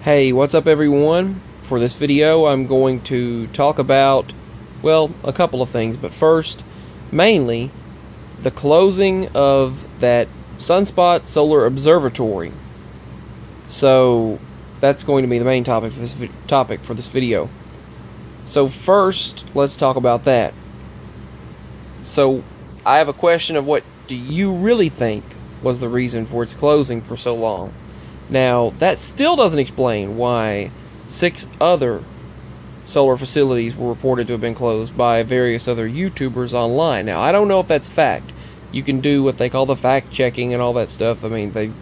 Hey, what's up everyone? For this video I'm going to talk about, well, a couple of things, but first, mainly, the closing of that Sunspot Solar Observatory. So, that's going to be the main topic for this video. So first, let's talk about that. So, I have a question of what do you really think was the reason for its closing for so long? Now, that still doesn't explain why 6 other solar facilities were reported to have been closed by various other YouTubers online. Now, I don't know if that's fact. You can do what they call the fact checking and all that stuff. I mean, that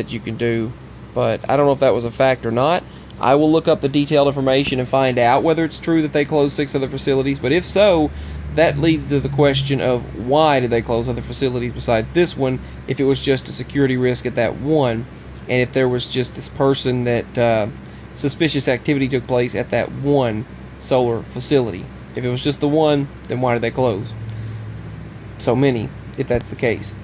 you can do, but I don't know if that was a fact or not. I will look up the detailed information and find out whether it's true that they closed 6 other facilities, but if so, that leads to the question of why did they close other facilities besides this one, if it was just a security risk at that one, and if there was just this person that suspicious activity took place at that one solar facility. If it was just the one, then why did they close so many, if that's the case?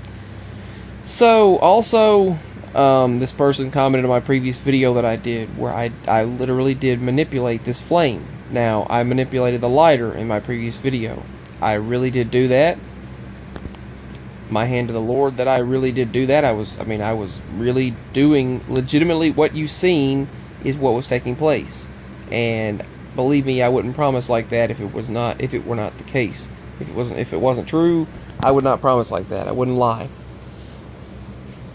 So, also, this person commented on my previous video that I did, where I literally did manipulate this flame. Now, I manipulated the lighter in my previous video. I really did do that. My hand to the Lord that I really did do that. I was really doing legitimately what you've seen is what was taking place. And believe me, I wouldn't promise like that if it were not the case. If it wasn't true, I would not promise like that. I wouldn't lie.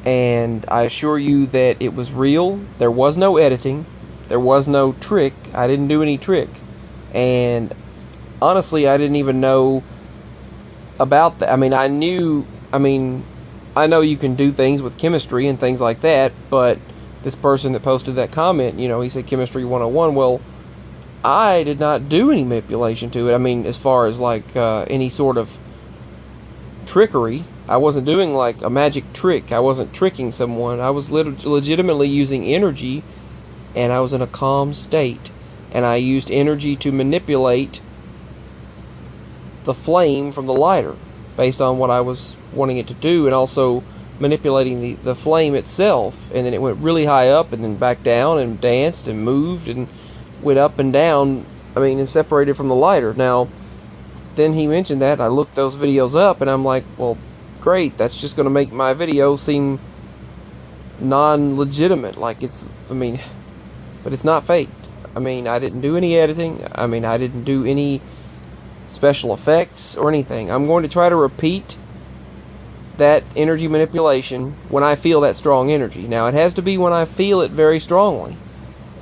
And I assure you that it was real. There was no editing. There was no trick. I didn't do any trick. And honestly, I didn't even know about that. I know you can do things with chemistry and things like that, but this person that posted that comment, he said Chemistry 101. Well, I did not do any manipulation to it. As far as like any sort of trickery. I wasn't doing like a magic trick. I wasn't tricking someone. I was legitimately using energy, and I was in a calm state. And I used energy to manipulate the flame from the lighter based on what I was wanting it to do, and also manipulating the flame itself. And then it went really high up and then back down and danced and moved and went up and down, and separated from the lighter. Now, then he mentioned that. I looked those videos up and I'm like, well, great, that's just going to make my video seem non-legitimate. But it's not faked. I didn't do any editing. I didn't do any special effects or anything. I'm going to try to repeat that energy manipulation when I feel that strong energy. Now, it has to be when I feel it very strongly.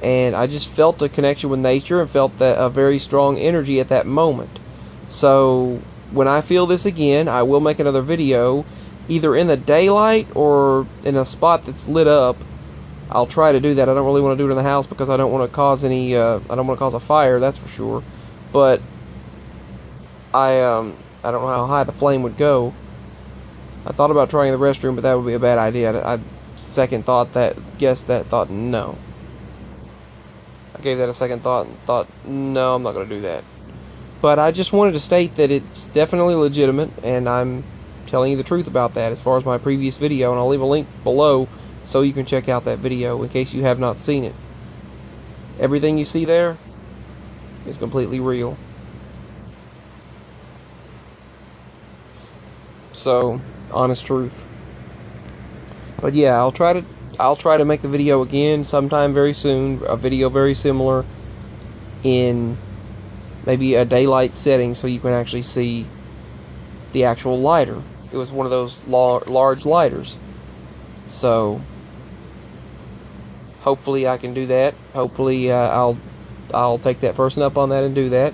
And I just felt a connection with nature and felt that a very strong energy at that moment. So, when I feel this again, I will make another video, either in the daylight or in a spot that's lit up. I'll try to do that. I don't really want to do it in the house because I don't want to cause any, I don't want to cause a fire, that's for sure. But I don't know how high the flame would go. I thought about trying the restroom, but that would be a bad idea. I guessed that thought, no. I gave that a second thought and thought, no, I'm not going to do that. But I just wanted to state that it's definitely legitimate, and I'm telling you the truth about that as far as my previous video, and I'll leave a link below so you can check out that video in case you have not seen it. Everything you see there is completely real. So, honest truth. But yeah, I'll try to make the video again sometime very soon, a video very similar in maybe a daylight setting so you can actually see the actual lighter. It was one of those large lighters. So hopefully I can do that. Hopefully I'll take that person up on that and do that.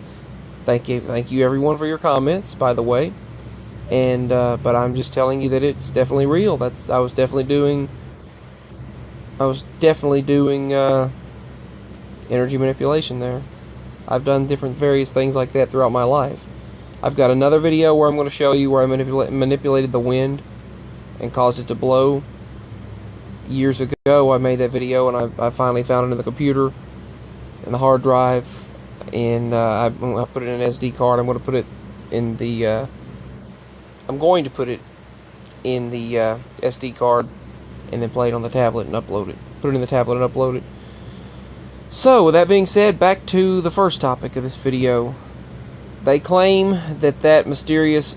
Thank you everyone for your comments, by the way. And but I'm just telling you that it's definitely real. I was definitely doing energy manipulation there. I've done various things like that throughout my life. I've got another video where I'm going to show you where I manipulated the wind and caused it to blow. Years ago, I made that video, and I finally found it in the computer, in the hard drive, and I put it in an SD card. I'm going to put it in the SD card and then play it on the tablet and upload it. Put it in the tablet and upload it. So, with that being said, back to the first topic of this video. They claim that mysterious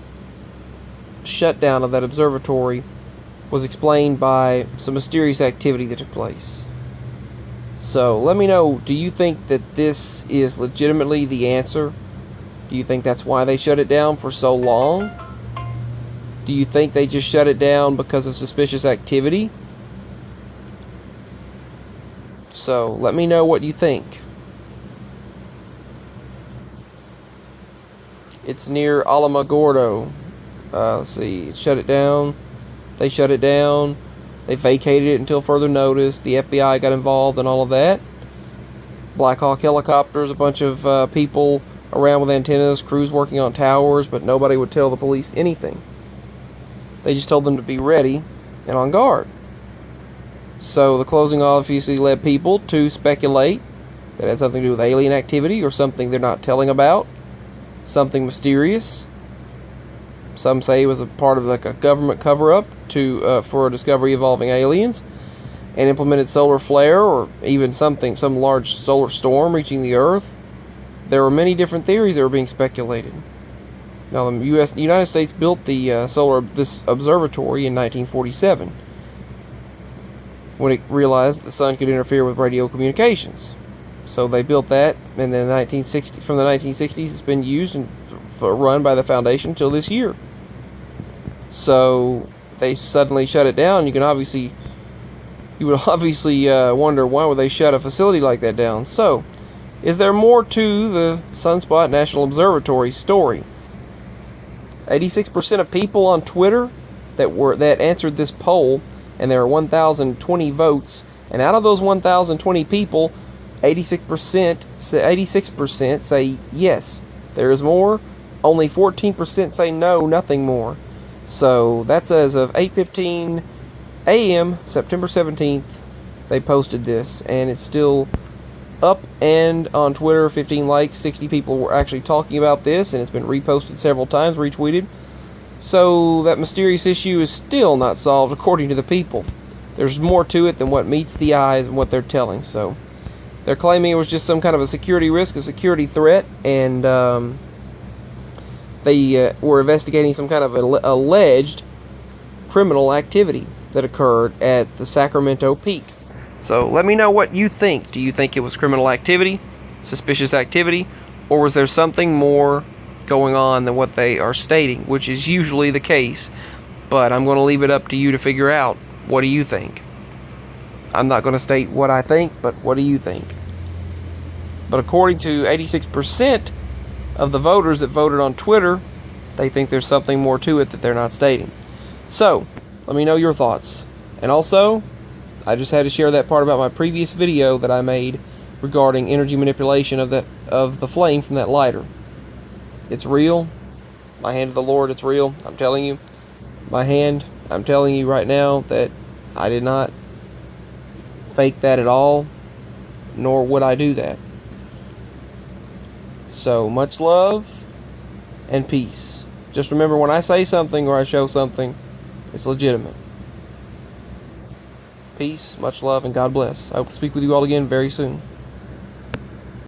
shutdown of that observatory was explained by some mysterious activity that took place. So, let me know, do you think that this is legitimately the answer? Do you think that's why they shut it down for so long? Do you think they just shut it down because of suspicious activity? So, let me know what you think. It's near Alamogordo. Let's see, shut it down. They shut it down. They vacated it until further notice. The FBI got involved and all of that. Black Hawk helicopters, a bunch of people around with antennas, crews working on towers, but nobody would tell the police anything. They just told them to be ready and on guard. So the closing obviously led people to speculate that it had something to do with alien activity or something they're not telling about. Something mysterious. Some say it was a part of like a government cover-up for a discovery involving aliens, an implemented solar flare, or even some large solar storm reaching the Earth. There were many different theories that were being speculated. Now, the United States built this observatory in 1947 when it realized the sun could interfere with radio communications. So they built that, and then from the 1960s, it's been used and run by the foundation until this year. So they suddenly shut it down. You would obviously wonder, why would they shut a facility like that down? So, is there more to the Sunspot National Observatory story? 86% of people on Twitter that answered this poll, and there were 1,020 votes, and out of those 1,020 people, 86% say yes, there is more. Only 14% say no, nothing more. So that's as of 8:15 a.m. September 17th. They posted this, and it's still up and on Twitter. 15 likes, 60 people were actually talking about this, and it's been reposted several times, retweeted. So that mysterious issue is still not solved according to the people. There's more to it than what meets the eyes and what they're telling. So they're claiming it was just some kind of a security risk, a security threat, and they were investigating some kind of alleged criminal activity that occurred at the Sacramento Peak. So let me know what you think. Do you think it was criminal activity, suspicious activity, or was there something more going on than what they are stating, which is usually the case? But I'm going to leave it up to you to figure out. What do you think? I'm not going to state what I think, but what do you think? But according to 86% of the voters that voted on Twitter, they think there's something more to it that they're not stating. So, let me know your thoughts. And also, I just had to share that part about my previous video that I made regarding energy manipulation of the flame from that lighter. It's real. My hand of the Lord, it's real. I'm telling you. My hand, I'm telling you right now that I did not fake that at all, nor would I do that. So, much love and peace. Just remember, when I say something or I show something, it's legitimate. Peace, much love, and God bless. I hope to speak with you all again very soon.